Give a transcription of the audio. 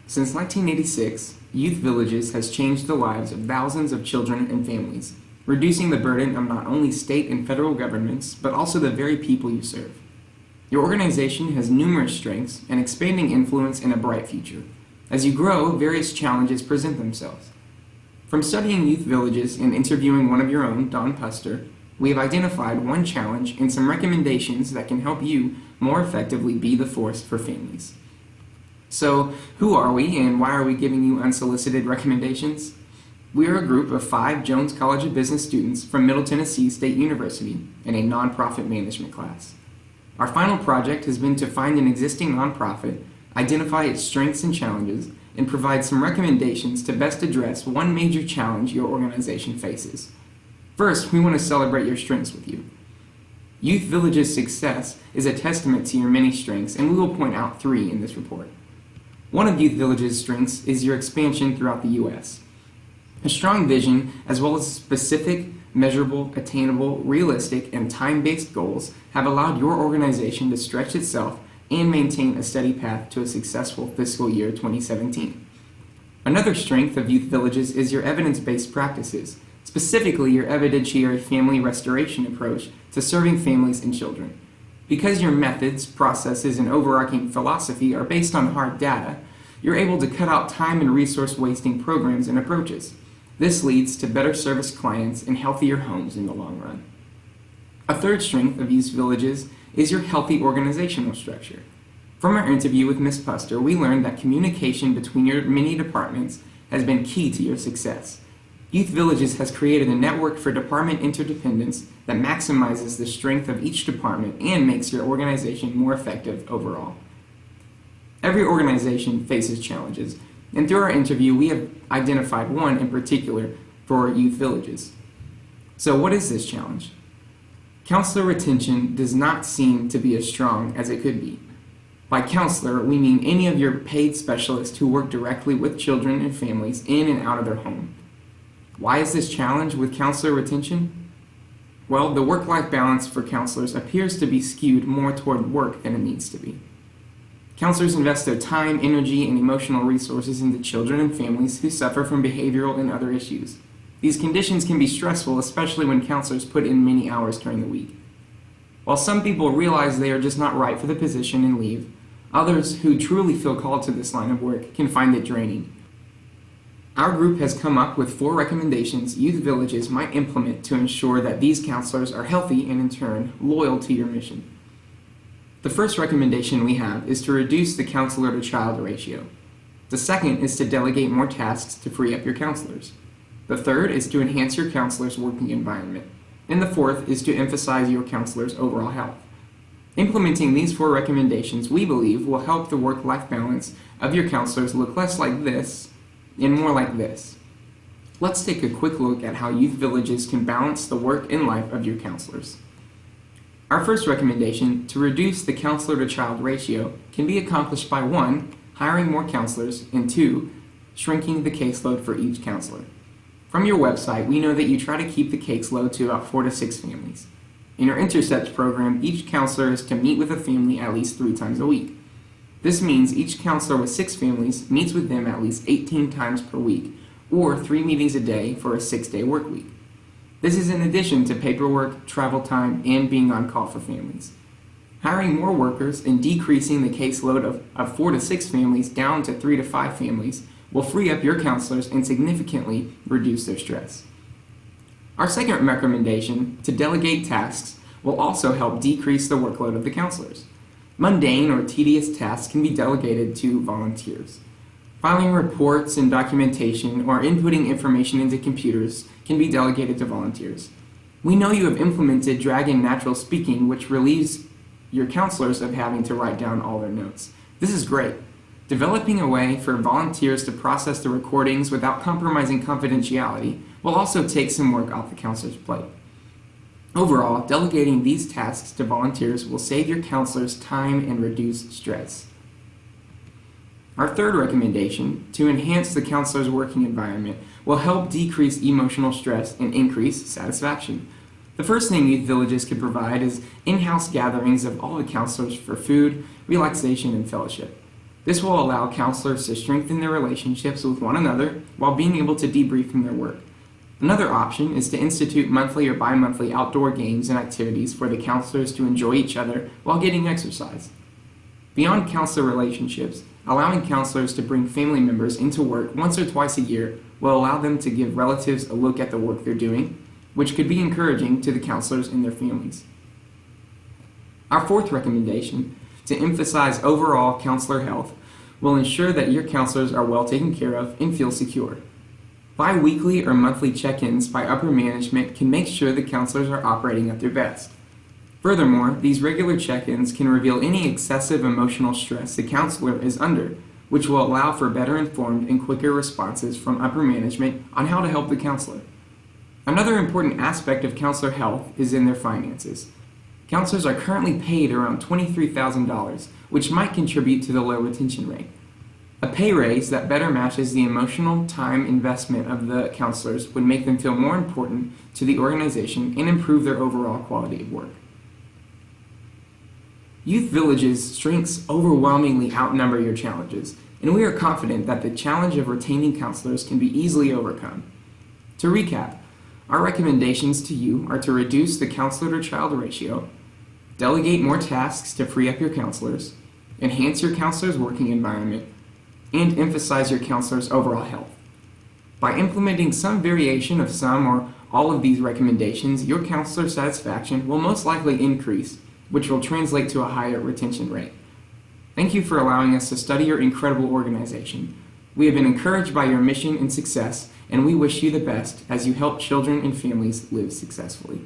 Since 1986, Youth Villages has changed the lives of thousands of children and families, reducing the burden of not only state and federal governments, but also the very people you serve. Your organization has numerous strengths, an expanding influence, and a bright future. As you grow, various challenges present themselves. From studying youth villages and interviewing one of your own, Don Puster, we have identified one challenge and some recommendations that can help you more effectively be the force for families. So, who are we and why are we giving you unsolicited recommendations? We are a group of 5 Jones College of Business students from Middle Tennessee State University in a nonprofit management class. Our final project has been to find an existing nonprofit, identify its strengths and challenges, and provide some recommendations to best address one major challenge your organization faces. First, we want to celebrate your strengths with you. Youth Village's success is a testament to your many strengths, and we will point out 3 in this report. One of Youth Village's strengths is your expansion throughout the U.S. A strong vision, as well as specific, measurable, attainable, realistic, and time-based goals have allowed your organization to stretch itself and maintain a steady path to a successful fiscal year 2017. Another strength of Youth Villages is your evidence-based practices, specifically your evidentiary family restoration approach to serving families and children. Because your methods, processes, and overarching philosophy are based on hard data, you're able to cut out time and resource-wasting programs and approaches. This leads to better service clients and healthier homes in the long run. A third strength of Youth Villages is your healthy organizational structure. From our interview with Ms. Puster, we learned that communication between your many departments has been key to your success. Youth Villages has created a network for department interdependence that maximizes the strength of each department and makes your organization more effective overall. Every organization faces challenges, and through our interview, we have identified one in particular for Youth Villages. So what is this challenge? Counselor retention does not seem to be as strong as it could be. By counselor, we mean any of your paid specialists who work directly with children and families in and out of their home. Why is this challenge with counselor retention? Well, the work-life balance for counselors appears to be skewed more toward work than it needs to be. Counselors invest their time, energy, and emotional resources into children and families who suffer from behavioral and other issues. These conditions can be stressful, especially when counselors put in many hours during the week. While some people realize they are just not right for the position and leave, others who truly feel called to this line of work can find it draining. Our group has come up with 4 recommendations Youth Villages might implement to ensure that these counselors are healthy and in turn loyal to your mission. The first recommendation we have is to reduce the counselor-to-child ratio. The second is to delegate more tasks to free up your counselors. The third is to enhance your counselor's working environment. And the fourth is to emphasize your counselor's overall health. Implementing these 4 recommendations, we believe, will help the work-life balance of your counselors look less like this and more like this. Let's take a quick look at how Youth Villages can balance the work and life of your counselors. Our first recommendation, to reduce the counselor-to-child ratio, can be accomplished by 1, hiring more counselors, and 2, shrinking the caseload for each counselor. From your website, we know that you try to keep the caseload to about 4 to 6 families. In our Intercepts program, each counselor is to meet with a family at least 3 times a week. This means each counselor with 6 families meets with them at least 18 times per week, or 3 meetings a day for a 6-day work week. This is in addition to paperwork, travel time, and being on call for families. Hiring more workers and decreasing the caseload of 4 to 6 families down to 3 to 5 families will free up your counselors and significantly reduce their stress. Our second recommendation, to delegate tasks, will also help decrease the workload of the counselors. Mundane or tedious tasks can be delegated to volunteers. Filing reports and documentation or inputting information into computers can be delegated to volunteers. We know you have implemented Dragon Natural Speaking, which relieves your counselors of having to write down all their notes. This is great. Developing a way for volunteers to process the recordings without compromising confidentiality will also take some work off the counselor's plate. Overall, delegating these tasks to volunteers will save your counselors time and reduce stress. Our third recommendation, to enhance the counselor's working environment, will help decrease emotional stress and increase satisfaction. The first thing Youth Villages can provide is in-house gatherings of all the counselors for food, relaxation, and fellowship. This will allow counselors to strengthen their relationships with one another while being able to debrief from their work. Another option is to institute monthly or bi-monthly outdoor games and activities for the counselors to enjoy each other while getting exercise. Beyond counselor relationships, allowing counselors to bring family members into work once or twice a year will allow them to give relatives a look at the work they're doing, which could be encouraging to the counselors and their families. Our fourth recommendation, to emphasize overall counselor health, will ensure that your counselors are well taken care of and feel secure. Bi-weekly or monthly check-ins by upper management can make sure the counselors are operating at their best. Furthermore, these regular check-ins can reveal any excessive emotional stress the counselor is under, which will allow for better informed and quicker responses from upper management on how to help the counselor. Another important aspect of counselor health is in their finances. Counselors are currently paid around $23,000, which might contribute to the low retention rate. A pay raise that better matches the emotional time investment of the counselors would make them feel more important to the organization and improve their overall quality of work. Youth Village's strengths overwhelmingly outnumber your challenges, and we are confident that the challenge of retaining counselors can be easily overcome. To recap, our recommendations to you are to reduce the counselor-to-child ratio, delegate more tasks to free up your counselors, enhance your counselor's working environment, and emphasize your counselor's overall health. By implementing some variation of some or all of these recommendations, your counselor satisfaction will most likely increase, which will translate to a higher retention rate. Thank you for allowing us to study your incredible organization. We have been encouraged by your mission and success, and we wish you the best as you help children and families live successfully.